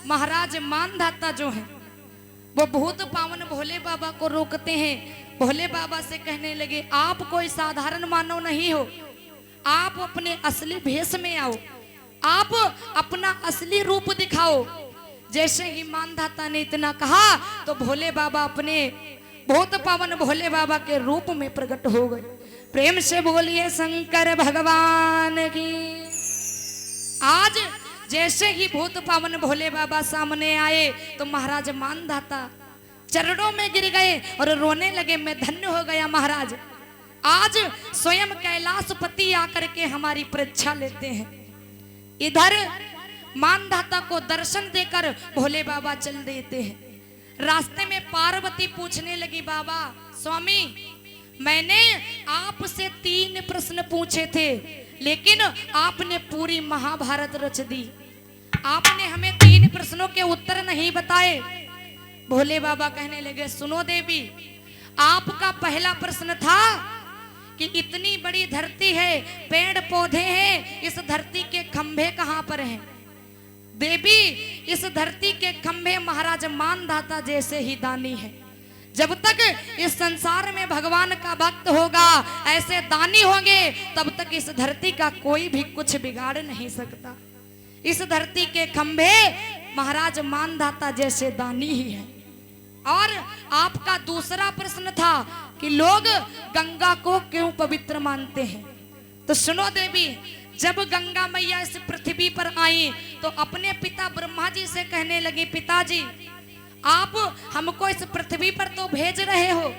महाराज मानधाता जो है वो भूत पावन भोले बाबा को रोकते हैं। भोले बाबा से कहने लगे, आप कोई साधारण मानव नहीं हो, आप अपने असली भेष में आओ, आप अपना असली रूप दिखाओ। जैसे ही मानधाता ने इतना कहा तो भोले बाबा अपने भूत पावन भोले बाबा के रूप में प्रकट हो गए। प्रेम से बोलिए शंकर भगवान की। आज जैसे ही भूत पावन भोले बाबा सामने आए तो महाराज मानधाता चरणों में गिर गए और रोने लगे, मैं धन्य हो गया महाराज, आज स्वयं कैलाशपति आकर के हमारी परीक्षा लेते हैं। इधर मानधाता को दर्शन देकर भोले बाबा चल देते हैं। रास्ते में पार्वती पूछने लगी, बाबा स्वामी मैंने आपसे 3 प्रश्न पूछे थे लेकिन आपने पूरी महाभारत रच दी, आपने हमें 3 प्रश्नों के उत्तर नहीं बताए। भोले बाबा कहने लगे, सुनो देवी, आपका पहला प्रश्न था कि इतनी बड़ी धरती है, पेड़ पौधे हैं, इस धरती के खंभे कहां पर हैं? देवी, इस धरती के खंभे महाराज मानधाता जैसे ही दानी है। जब तक इस संसार में भगवान का भक्त होगा, ऐसे दानी होंगे, तब तक इस धरती का कोई भी कुछ बिगाड़ नहीं सकता। इस धरती के खंभे महाराज मानधाता जैसे दानी ही है। और आपका दूसरा प्रश्न था कि लोग गंगा को क्यों पवित्र मानते हैं? तो सुनो देवी, जब गंगा मैया इस पृथ्वी पर आई तो अपने पिता ब्रह्मा जी से कहने लगी, पिताजी आप हमको इस पृथ्वी पर तो भेज रहे हो,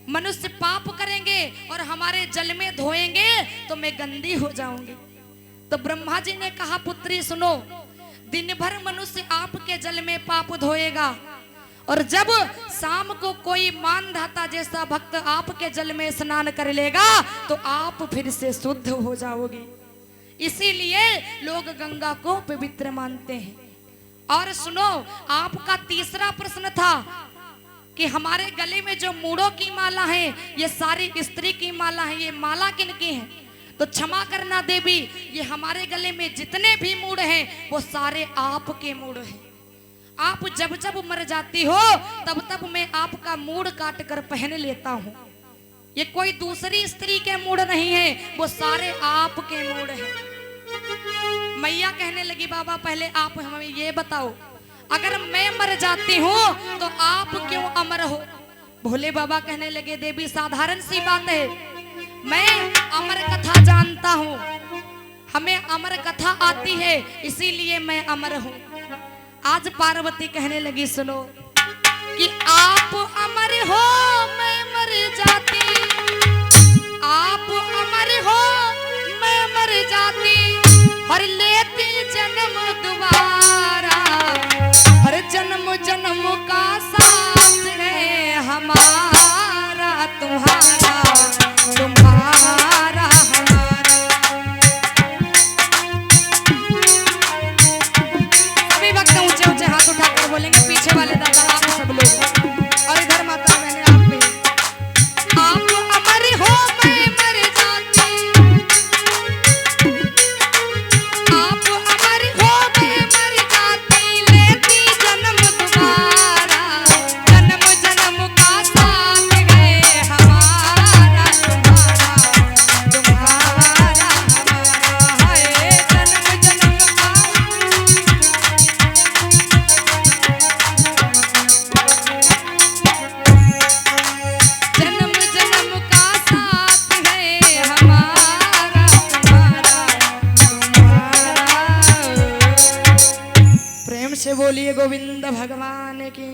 मनुष्य पाप करेंगे और हमारे जल में धोएंगे तो मैं गंदी हो जाऊंगी। तो ब्रह्मा जी ने कहा, पुत्री सुनो, दिन भर मनुष्य आपके जल में पाप धोएगा और जब शाम को कोई मानधाता जैसा भक्त आपके जल में स्नान कर लेगा तो आप फिर से शुद्ध हो जाओगे। इसीलिए लोग गंगा को पवित्र मानते हैं। और सुनो, आपका तीसरा प्रश्न था कि हमारे गले में जो मूड़ों की माला है ये सारी स्त्री की माला है, ये माला किनकी है? तो क्षमा करना देवी, ये हमारे गले में जितने भी मूड़ हैं वो सारे आपके मूड़ हैं। आप जब जब मर जाती हो तब तब मैं आपका मूड़ काट कर पहन लेता हूँ। ये कोई दूसरी स्त्री के मूड़ नहीं है, वो सारे आपके मूड़ हैं। मैया कहने लगी, बाबा पहले आप हमें ये बताओ, अगर मैं मर जाती हूँ तो आप क्यों अमर हो? भोले बाबा कहने लगे, देवी साधारण सी बात है, मैं अमर कथा जानता हूँ, हमें अमर कथा आती है, इसीलिए मैं अमर हूँ। आज पार्वती कहने लगी, सुनो कि आप अमर हो मैं मर जाती, आप अमर हो मैं मर जाती, और लेती जन्म दोबारा, हर जन्म जन्म का साथ है हमारा तुम्हारा, तुम्हारा हमारा। सभी भक्त ऊंचे ऊंचे हाथ उठाकर बोलेंगे, पीछे वाले दादा आप सब लोग, और इधर माता बहने आप भी। आप अमर हो मैं मर जाती, आप अमर हो मैं मर जाती, लेती जन्म दोबारा, जन्म जन्म का साथ है हमारा, तुम्हारा तुम्हारा हमारा है, जन्म जन्म का। जन्म जन्म का साथ है हमारा, तुम्हारा तुम्हारा। प्रेम से बोलिए गोविंद भगवान की।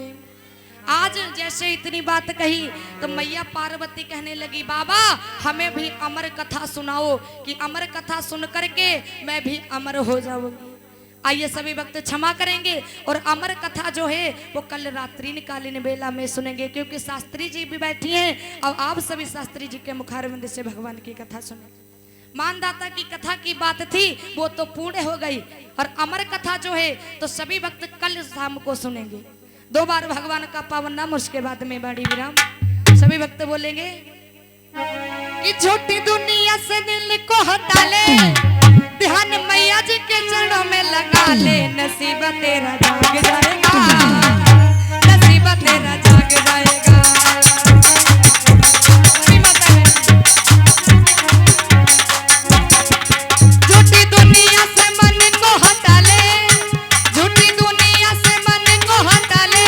आज जैसे इतनी बात कही तो मैया पार्वती कहने लगी, बाबा हमें भी अमर कथा सुनाओ कि अमर कथा सुन करके मैं भी अमर हो जाऊंगी। आइए सभी भक्त क्षमा करेंगे और अमर कथा जो है वो कल रात्रिकालीन बेला में सुनेंगे, क्योंकि शास्त्री जी भी बैठी हैं और आप सभी शास्त्री जी के मुखारविंद से भगवान की कथा सुनेंगे। मानदाता की कथा की बात थी वो तो पूर्ण हो गई, और अमर कथा जो है तो सभी भक्त कल शाम को सुनेंगे। 2 बार भगवान का पावन नाम, उसके बाद में बड़ी विराम। सभी भक्त बोलेंगे कि झूठी दुनिया से दिल को हटा ले, ध्यान मैया जी के चरणों में लगा ले, नसीब तेरा जाग जाएगा, नसीब तेरा जाग जाएगा। झूठी दुनिया से मन को हटा ले, झूठी दुनिया से मन को हटा ले,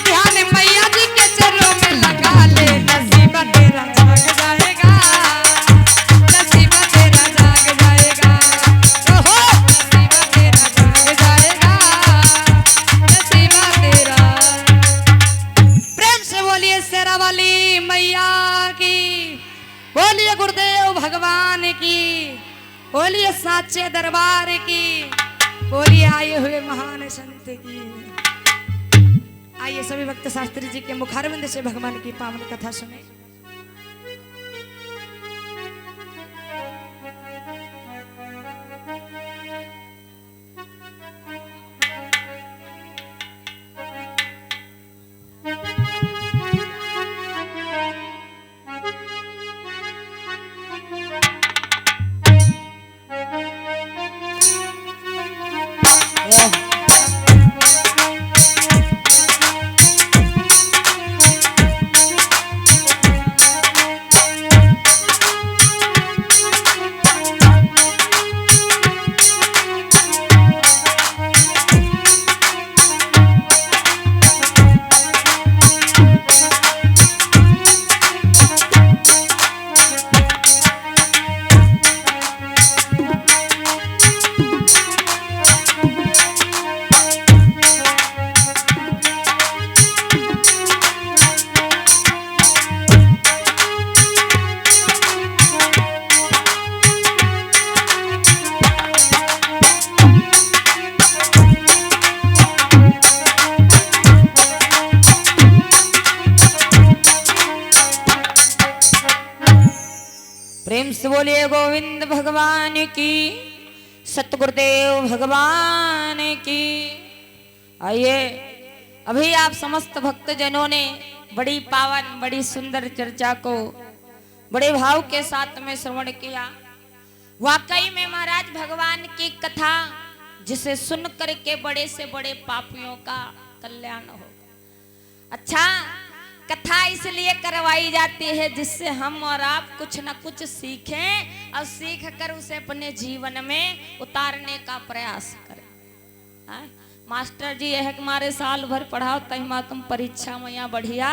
ध्यान मैया जी के चरणों में लगा ले, नसीब तेरा जाग जाएगा, नसीब तेरा जाग जाएगा। ओहो नसीब तेरा जाग जाएगा, नसीब तेरा। प्रेम से बोलिए शेरा वाली मैया की, बोलिए गुरुदेव भगवान की, बोलिए साचे दरबार की, बोलिए आए हुए महान संत की। आइए सभी भक्त शास्त्री जी के मुखारविंद से भगवान की पावन कथा सुने। प्रेम से बोलिए गोविंद भगवान की, सतगुरुदेव भगवान की। आइए अभी आप समस्त भक्तजनों ने बड़ी पावन बड़ी सुंदर चर्चा को बड़े भाव के साथ में श्रवण किया। वाकई में महाराज भगवान की कथा जिसे सुन करके बड़े से बड़े पापियों का कल्याण हो। अच्छा, कथा इसलिए करवाई जाती है जिससे हम और आप कुछ न कुछ सीखें और सीख कर उसे अपने जीवन में उतारने का प्रयास करें। मास्टर जी यह हमारे साल भर पढ़ाओ तहिमा तुम परीक्षा में या बढ़िया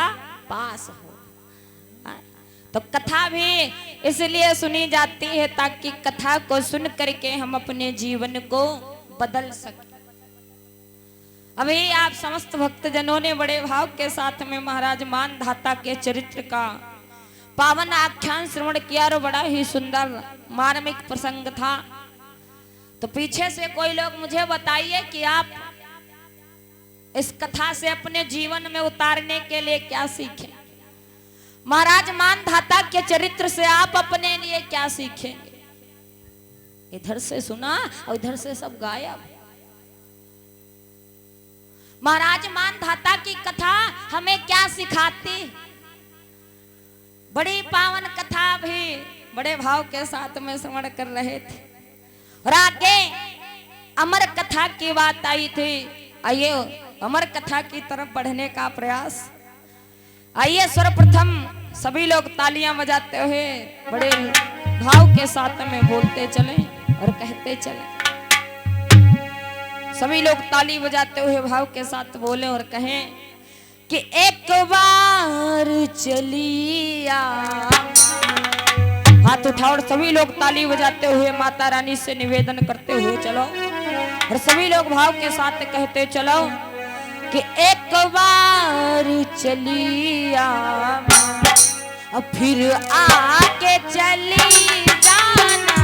पास हो। तो कथा भी इसलिए सुनी जाती है ताकि कथा को सुन करके हम अपने जीवन को बदल सकें। अभी आप समस्त भक्तजनों ने बड़े भाव के साथ में महाराज मानधाता के चरित्र का पावन आख्यान श्रवण किया और बड़ा ही सुंदर मार्मिक प्रसंग था। तो पीछे से कोई लोग मुझे बताइए कि आप इस कथा से अपने जीवन में उतारने के लिए क्या सीखें। महाराज मानधाता के चरित्र से आप अपने लिए क्या सीखेंगे। इधर से सुना और इधर से सब गायब। महाराज मानधाता की कथा हमें क्या सिखाती। बड़ी पावन कथा भी बड़े भाव के साथ में श्रवण कर रहे थे और आगे अमर कथा की बात आई थी। आइए अमर कथा की तरफ बढ़ने का प्रयास। आइए सर्वप्रथम सभी लोग तालियां बजाते हुए बड़े भाव के साथ में बोलते चलें और कहते चलें। सभी लोग ताली बजाते हुए भाव के साथ बोले और कहें कि एक बार चलिया। हाथ उठाओ और सभी लोग ताली बजाते हुए माता रानी से निवेदन करते हुए चलो और सभी लोग भाव के साथ कहते चलो कि एक बार चलिया और फिर आके चली जाना।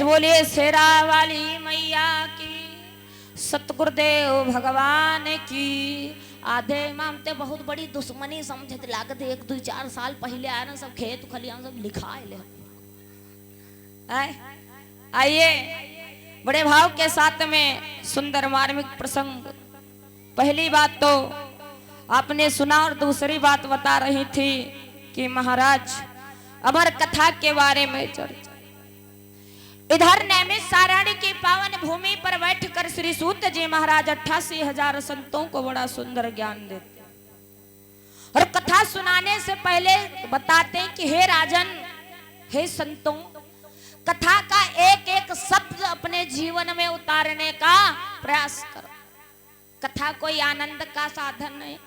बोलिए शेरा वाली मैया की, सतगुरुदेव भगवान की। आधे इमाम ते बहुत बड़ी दुश्मनी समझते लागत 1-2-4 साल पहले आए ना, सब खेत खलियान सब लिखा आइए बड़े भाव के साथ में सुंदर मार्मिक प्रसंग। पहली बात तो आपने सुना और दूसरी बात बता रही थी कि महाराज अमर कथा के बारे में चर्चा। इधर नैमिष सारणी की पावन भूमि पर बैठकर श्री सूत जी महाराज 88,000 संतों को बड़ा सुंदर ज्ञान देते और कथा सुनाने से पहले बताते हैं कि हे राजन, हे संतों, कथा का एक एक शब्द अपने जीवन में उतारने का प्रयास करो। कथा कोई आनंद का साधन नहीं,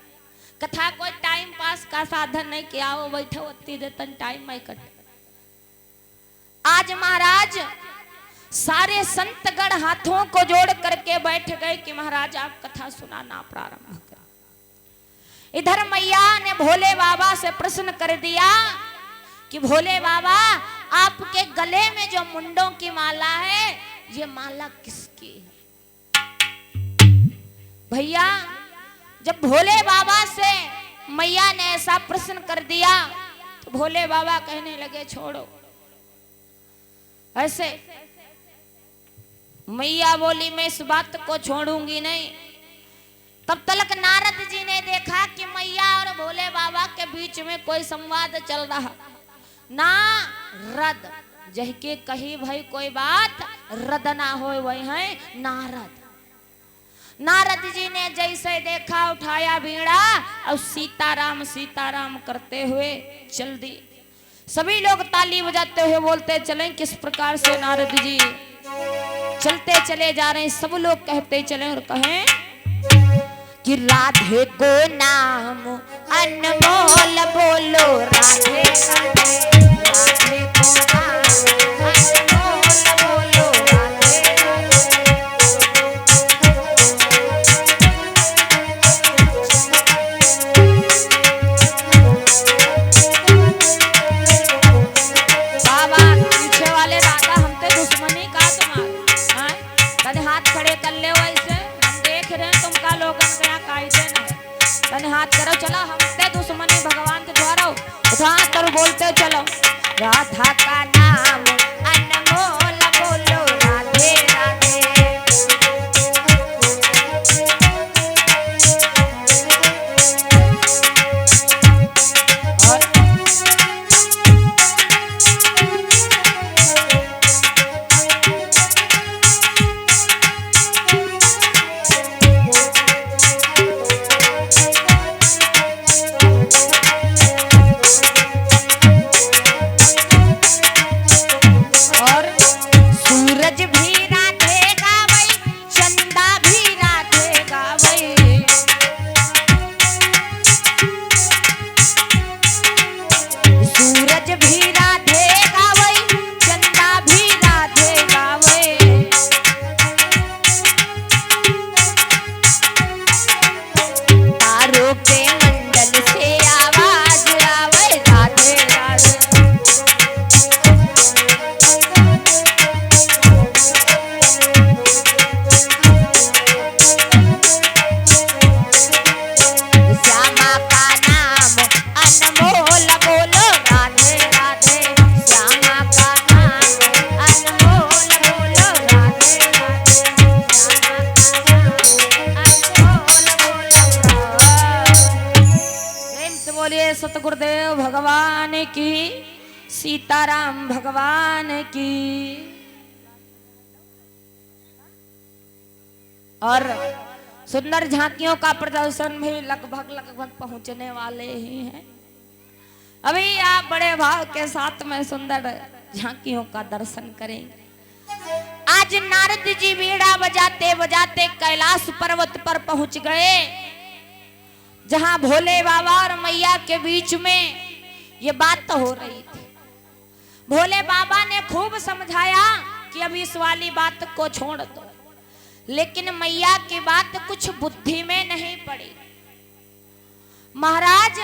कथा कोई टाइम पास का साधन नहीं कि आओ बैठो अति देतन टाइम में कटे। आज महाराज सारे संतगण हाथों को जोड़ करके बैठ गए कि महाराज आप कथा सुनाना प्रारंभ करें। इधर मैया ने भोले बाबा से प्रश्न कर दिया कि भोले बाबा, आपके गले में जो मुंडों की माला है, ये माला किसकी है? भैया, जब भोले बाबा से मैया ने ऐसा प्रश्न कर दिया तो भोले बाबा कहने लगे छोड़ो। ऐसे मैया बोली मैं इस बात को छोड़ूंगी नहीं। तब तक नारद जी ने देखा कि मैया और भोले बाबा के बीच में कोई संवाद चल रहा। नारद जह के कही भाई कोई बात रद ना हो, वही है नारद। नारद जी ने जैसे देखा उठाया बीड़ा और सीताराम सीताराम करते हुए चल दी। सभी लोग ताली बजाते हुए बोलते चलें किस प्रकार से नारद जी चलते चले जा रहे हैं। सब लोग कहते चले और कहें कि राधे को नाम अनमोल बोलो, राधे राधे राधे को नाम अनमोल बोलो, राधे बाबा पीछे वाले राधा हमसे दुश्मनी का तुम्हारा तने हाथ खड़े कर ले, वैसे हम देख रहे हैं तुमका लोगन क्या कायदे ना तने हाथ करो। चलो हमसे दुश्मनी भगवान के द्वारा उठा कर बोलते चलो, राधा का नाम अनमोल बोलो, राधे राधे सतगुरुदेव भगवान की, सीताराम भगवान की। और सुंदर झांकियों का प्रदर्शन भी लगभग लगभग पहुंचने वाले ही हैं। अभी आप बड़े भाव के साथ में सुंदर झांकियों का दर्शन करेंगे। आज नारद जी बीड़ा बजाते बजाते कैलाश पर्वत पर पहुंच गए, जहां भोले बाबा और मैया के बीच में ये बात हो रही थी। भोले बाबा ने खूब समझाया कि अब इस वाली बात को छोड़ दो, लेकिन मैया की बात कुछ बुद्धि में नहीं पड़ी। महाराज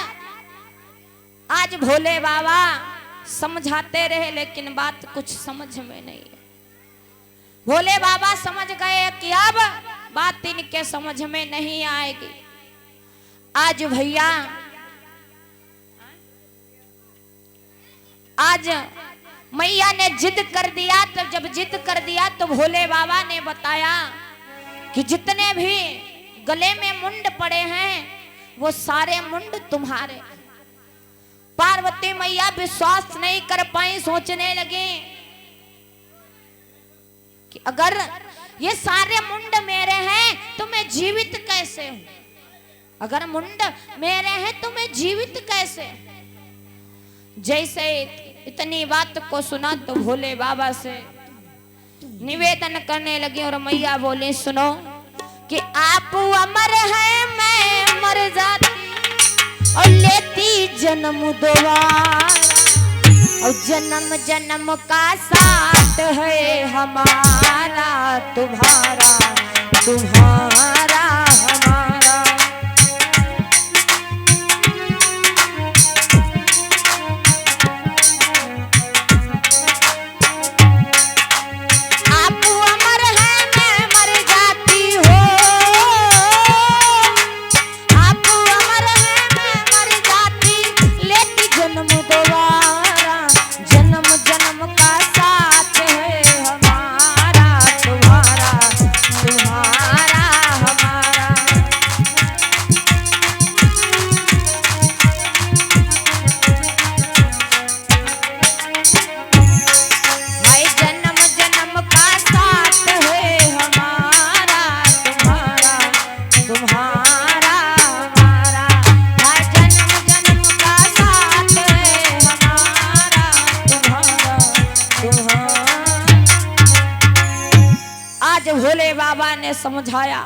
आज भोले बाबा समझाते रहे, लेकिन बात कुछ समझ में नहीं। भोले बाबा समझ गए कि अब बात इनके समझ में नहीं आएगी। आज भैया आज मैया ने जिद कर दिया। तो जब जिद कर दिया तो भोले बाबा ने बताया कि जितने भी गले में मुंड पड़े हैं वो सारे मुंड तुम्हारे। पार्वती मैया विश्वास नहीं कर पाई, सोचने लगी कि अगर ये सारे मुंड मेरे हैं तो मैं जीवित कैसे हूं, अगर मुंड मेरे हैं तो मैं जीवित कैसे। जैसे इतनी बात को सुना तो भोले बाबा से निवेदन करने लगी और मैया बोली सुनो कि आप अमर हैं, मैं मर जाती और लेती जन्म दोबारा, और जन्म जन्म का साथ है हमारा तुम्हारा तुम्हारा हमारा। आप अमर हैं, मैं मर जाती हूँ, आप अमर हैं, मैं मर जाती, लेती जन्म दोबारा, जन्म जन्म का साथ है हमारा तुम्हारा तुम्हारा हमारा। हाय जन्म जन्म का साथ है हमारा तुम्हारा तुम्हारा हमारा। हाय जन्म जन्म का साथ है हमारा तुम्हारा तुम्हारा। आज भोले बाबा ने समझाया,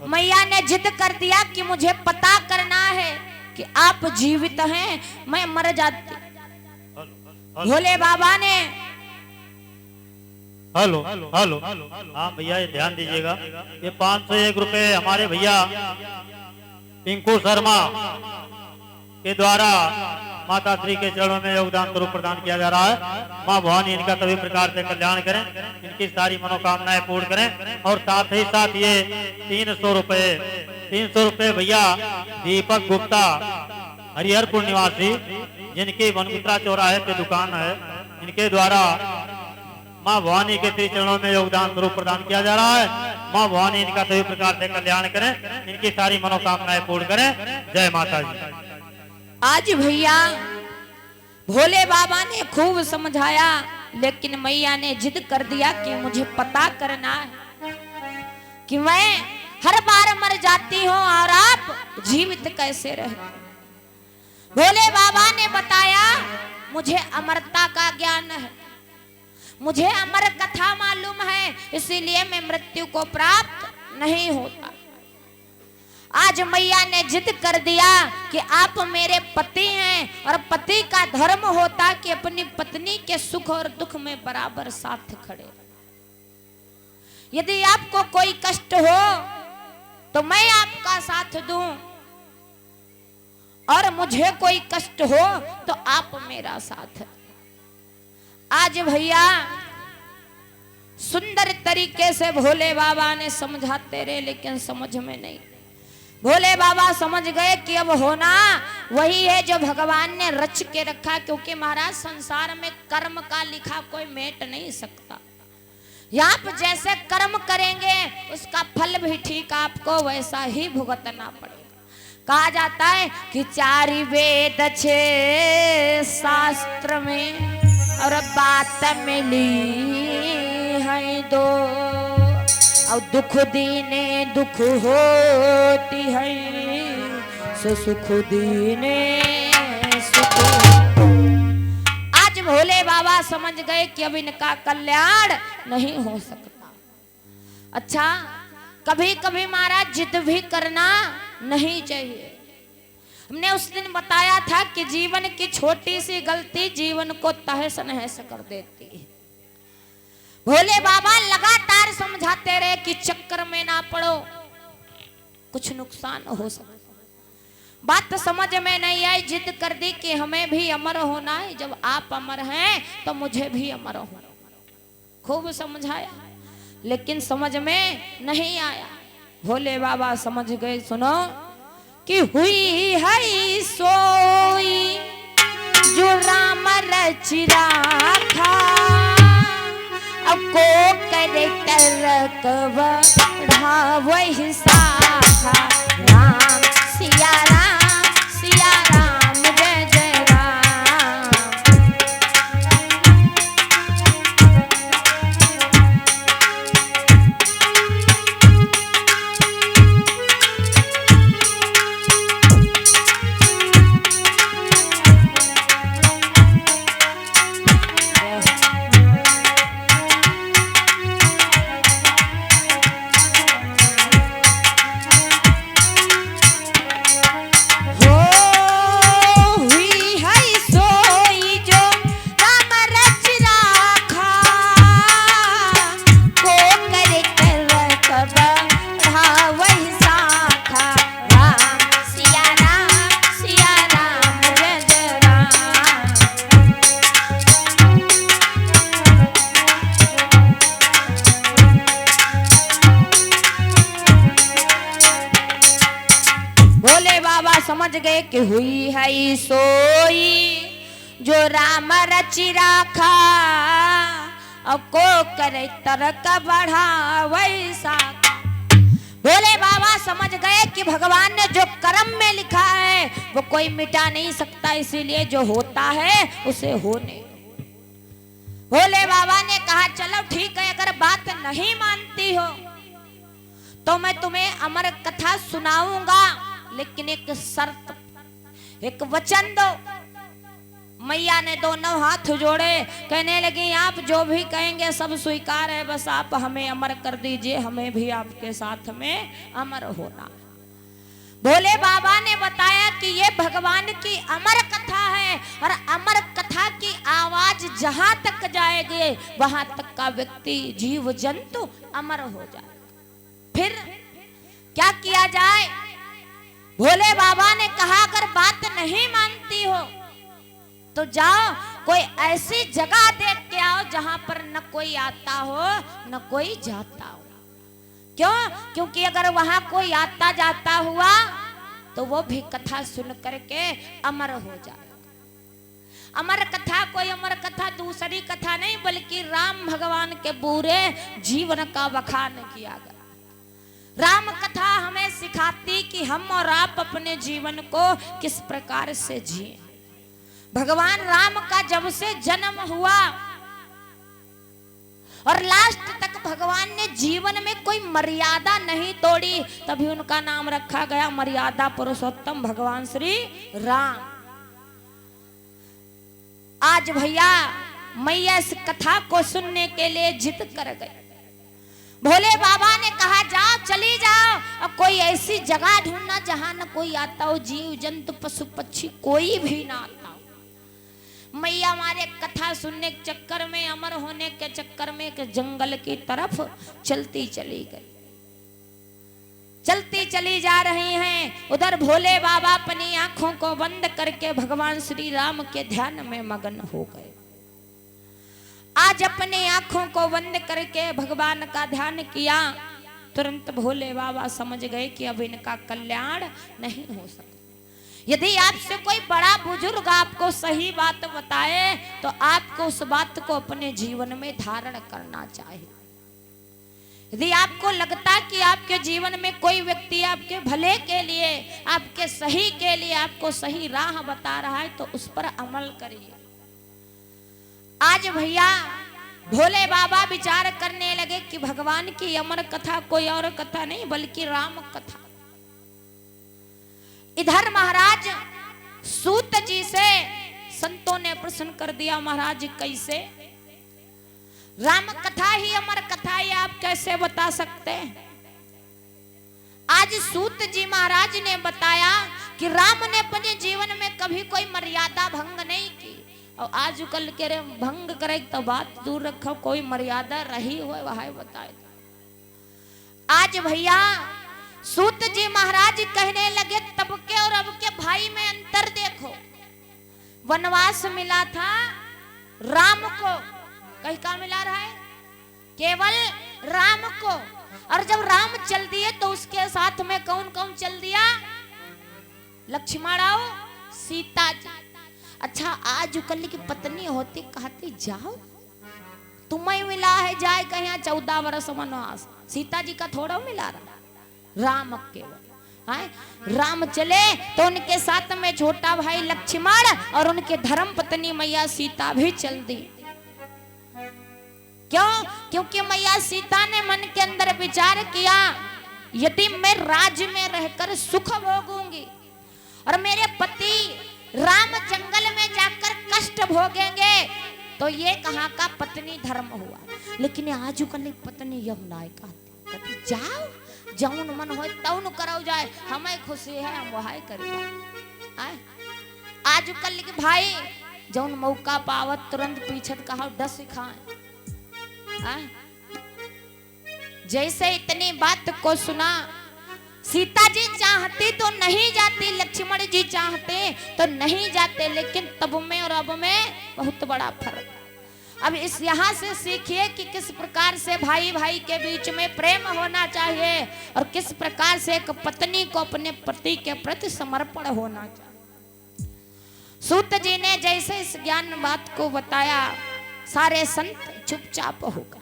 मैया ने जिद कर दिया कि मुझे पता करना है कि आप जीवित हैं, मैं मर जाती। भोले बाबा ने हेलो हेलो हाँ भैया ये ध्यान दीजिएगा, ये 501 रुपए हमारे भैया पिंकू शर्मा के द्वारा माता श्री के चरणों में योगदान स्वरूप प्रदान किया जा रहा है। माँ भवानी इनका सभी प्रकार से कल्याण करें, इनकी सारी मनोकामनाएं पूर्ण करें। और साथ ही साथ ये 300 रुपए भैया दीपक गुप्ता हरिहरपुर निवासी, जिनकी वनमित्रा चौराहे पे दुकान है, इनके द्वारा माँ भवानी के श्री चरणों में योगदान स्वरूप प्रदान किया जा रहा है। माँ भवानी इनका सभी प्रकार से कल्याण करें, इनकी सारी मनोकामनाएं पूर्ण करें। जय माता जी। आज भैया भोले बाबा ने खूब समझाया, लेकिन मैया ने जिद कर दिया कि मुझे पता करना है कि मैं हर बार मर जाती हूँ और आप जीवित कैसे रहते। भोले बाबा ने बताया मुझे अमरता का ज्ञान है, मुझे अमर कथा मालूम है, इसीलिए मैं मृत्यु को प्राप्त नहीं होता। आज मैया ने जिद कर दिया कि आप मेरे पति हैं और पति का धर्म होता कि अपनी पत्नी के सुख और दुख में बराबर साथ खड़े। यदि आपको कोई कष्ट हो तो मैं आपका साथ दूं, और मुझे कोई कष्ट हो तो आप मेरा साथ। आज भैया सुंदर तरीके से भोले बाबा ने समझाते रहे, लेकिन समझ में नहीं। भोले बाबा समझ गए कि अब होना वही है जो भगवान ने रच के रखा, क्योंकि महाराज संसार में कर्म का लिखा कोई मेट नहीं सकता। आप जैसे कर्म करेंगे उसका फल भी ठीक आपको वैसा ही भुगतना पड़ेगा। कहा जाता है कि 4 वेद 6 शास्त्र में और बात मिली है 2, और दुख दीने दुख होती है, सो सुख दीने सुख। आज भोले बाबा समझ गए कि अब इनका कल्याण नहीं हो सकता। अच्छा, कभी कभी महाराज जिद भी करना नहीं चाहिए। हमने उस दिन बताया था कि जीवन की छोटी सी गलती जीवन को तहस नहस कर देती है। भोले बाबा लगातार समझाते रहे कि चक्कर में ना पड़ो, कुछ नुकसान हो सकता। बात तो समझ में नहीं आई, जिद कर दी कि हमें भी अमर होना है, जब आप अमर हैं तो मुझे भी अमर होना। खूब समझाया लेकिन समझ में नहीं आया। भोले बाबा समझ गए, सुनो कि हुई है सोई जो राम रच राखा, अब को करे तरक बढ़ा वही साखा। राम सिया राम जय जय राम। समझ गए कि हुई है सोई जो राम रचि राखा, अब को करे तरक बढ़ा वैसा। भोले बाबा समझ गए कि भगवान ने जो कर्म में लिखा है वो कोई मिटा नहीं सकता, इसीलिए जो होता है उसे होने। भोले बाबा ने कहा चलो ठीक है, अगर बात नहीं मानती हो तो मैं तुम्हें अमर कथा सुनाऊंगा, लेकिन एक शर्त, एक वचन दो। मैया ने दोनों हाथ जोड़े, कहने लगी आप जो भी कहेंगे सब स्वीकार है, बस आप हमें अमर कर दीजिए, हमें भी आपके साथ में अमर होना। भोले बाबा ने बताया कि ये भगवान की अमर कथा है और अमर कथा की आवाज जहां तक जाएगी वहां तक का व्यक्ति जीव जंतु अमर हो जाए। फिर क्या किया जाए? भोले बाबा ने कहा अगर बात नहीं मानती हो तो जाओ कोई ऐसी जगह देख के आओ जहां पर न कोई आता हो न कोई जाता हो। क्यों? क्योंकि अगर वहां कोई आता जाता हुआ तो वो भी कथा सुन करके अमर हो जाए। अमर कथा कोई अमर कथा दूसरी कथा नहीं, बल्कि राम भगवान के पूरे जीवन का बखान किया गया। राम कथा हमें सिखाती कि हम और आप अपने जीवन को किस प्रकार से जिए। भगवान राम का जब से जन्म हुआ और लास्ट तक भगवान ने जीवन में कोई मर्यादा नहीं तोड़ी, तभी उनका नाम रखा गया मर्यादा पुरुषोत्तम भगवान श्री राम। आज भैया मैया इस कथा को सुनने के लिए जिद कर गई। भोले बाबा ने कहा जाओ चली जाओ, अब कोई ऐसी जगह ढूंढना जहां न कोई आता हो, जीव जंतु पशु पक्षी कोई भी ना आता हो। मैया हमारे कथा सुनने के चक्कर में, अमर होने के चक्कर में एक जंगल की तरफ चलती चली गई। चलती चली जा रही हैं, उधर भोले बाबा अपनी आंखों को बंद करके भगवान श्री राम के ध्यान में मगन हो गए। आज अपने आंखों को बंद करके भगवान का ध्यान किया, तुरंत भोले बाबा समझ गए कि अब इनका कल्याण नहीं हो सकता। यदि आपसे कोई बड़ा बुजुर्ग आपको सही बात बताए तो आपको उस बात को अपने जीवन में धारण करना चाहिए। यदि आपको लगता कि आपके जीवन में कोई व्यक्ति आपके भले के लिए, आपके सही के लिए आपको सही राह बता रहा है तो उस पर अमल करिए। आज भैया भोले बाबा विचार करने लगे कि भगवान की अमर कथा कोई और कथा नहीं बल्कि राम कथा। इधर महाराज सूत जी से संतों ने प्रश्न कर दिया, महाराज कैसे? राम कथा ही अमर कथा है, आप कैसे बता सकते हैं? आज सूत जी महाराज ने बताया कि राम ने अपने जीवन में कभी कोई मर्यादा भंग नहीं की, और आज कल के रे भंग करे तो बात दूर रखो, कोई मर्यादा रही हो वह बताए। आज भैया सूत जी महाराज कहने लगे तब के और अब के भाई में अंतर देखो। वनवास मिला था राम को, कहीं का मिला रहा है? केवल राम को। और जब राम चल दिए तो उसके साथ में कौन कौन चल दिया? लक्ष्मण और सीता जी। अच्छा, आज कल की पत्नी होती कहती जाओ तुम्हें मिला है जाए कहीं 14 वर्ष वनवास, सीता जी का थोड़ा मिला रहा, राम केवल। राम चले तो उनके साथ में छोटा भाई लक्ष्मण और उनके धर्म पत्नी मैया सीता भी चल दी। क्यों? क्योंकि मैया सीता ने मन के अंदर विचार किया यदि मैं राज्य में रहकर सुख भोगूंगी और मेरे पति राम जंगल में जाकर कष्ट भोगेंगे तो ये कहाँ का पत्नी धर्म हुआ। लेकिन आज कल पत्नी यमुना कहती जाओ जौन मन हो तौन करो जाए, हमें खुशी है हम वह करेगा। आज कल के भाई जौन मौका पावत तुरंत पीछे कहा डस खाए। जैसे इतनी बात को सुना, सीता जी चाहती तो नहीं जाती, लक्ष्मण जी चाहते तो नहीं जाते, लेकिन तब में और अब में बहुत बड़ा फर्क। अब इस यहाँ से सीखिए कि किस प्रकार से भाई भाई के बीच में प्रेम होना चाहिए और किस प्रकार से एक पत्नी को अपने पति के प्रति समर्पण होना चाहिए। सूत जी ने जैसे इस ज्ञान बात को बताया, सारे संत चुपचाप हो गए।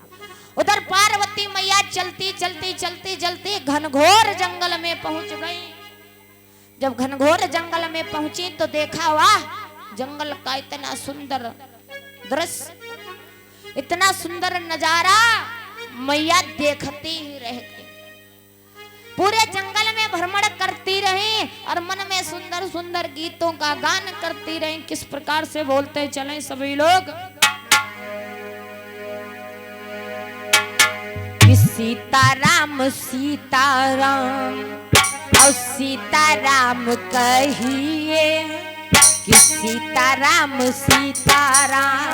उधर पार्वती मैया चलती चलती चलती चलती घनघोर जंगल में पहुंच गई। जब घनघोर जंगल में पहुंची तो देखा वाह, जंगल का इतना सुंदर दृश्य, इतना सुंदर नजारा, मैया देखती ही रह गई। पूरे जंगल में भ्रमण करती रही और मन में सुंदर सुंदर गीतों का गान करती रही। किस प्रकार से बोलते चले सभी लोग? सीताराम सीताराम और सीताराम कहिए कि सीताराम सीताराम।